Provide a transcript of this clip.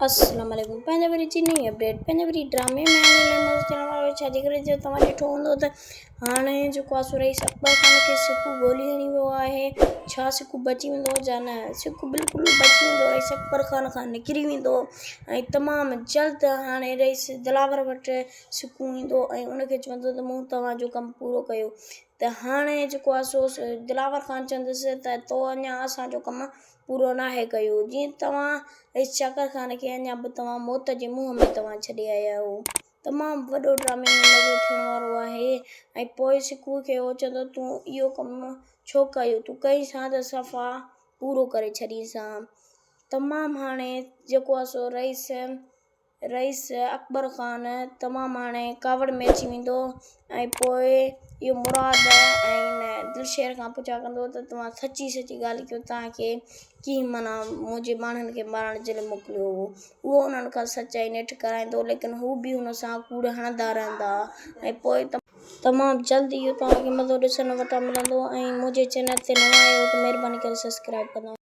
अस्सलाम वालेकुम। पंहिंजा वरी चीनी अपडेट पंहिंजा वरी ड्रामे में चैनल वारो छा जे करे जो तव्हां ॾिठो हूंदो त हाणे जेको आहे सो रईस अकबर ख़ान खे सिकू ॻोल्ही हणी वियो आहे। छा सिकू बची वेंदो या न? सिकू बिल्कुलु बची वेंदो, रईस अकबर ख़ान खां निकिरी वेंदो ऐं तमामु जल्द हाणे रईस दिलावर वटि सिकू ईंदो ऐं उनखे चवंदो त मूं तव्हांजो कमु पूरो कयो। त हाणे जेको आहे सो दिलावर ख़ान चवंदुसि त तो अञा असांजो कमु पूरो नाहे कयो। जीअं तव्हां रईस चाकर ख़ान खे अञा बि तव्हां मौत जे मुंहं में तव्हां छॾे आया आहियो। तमामु वॾो ड्रामे में मज़ो थियण वारो आहे। ऐं पोइ सिकू खे उहो चवंदो तूं इहो कमु छो कयो, तूं कईं त सफ़ा पूरो करे छॾीसां। तमामु हाणे जेको आहे सो रईस अकबर ख़ान तमामु हाणे कावड़ में अची वेंदो ऐं पोइ इहो मुराद ऐं दिलशेर खां पुछा कंदो त तव्हां सची ॻाल्हि कयो, तव्हांखे कीअं माना मुंहिंजे माण्हुनि खे मारण जे लाइ मोकिलियो हो। उहो उन्हनि खां सचाई नेठि कराईंदो, लेकिन हू बि हुन सां कूड़ हणंदा रहंदा। ऐं पोइ तमामु जल्द इहो तव्हांखे मज़ो ॾिसण वटां मिलंदो। ऐं मुंहिंजे चैनल ते नवां आहियो त महिरबानी करे सब्सक्राइब कंदा।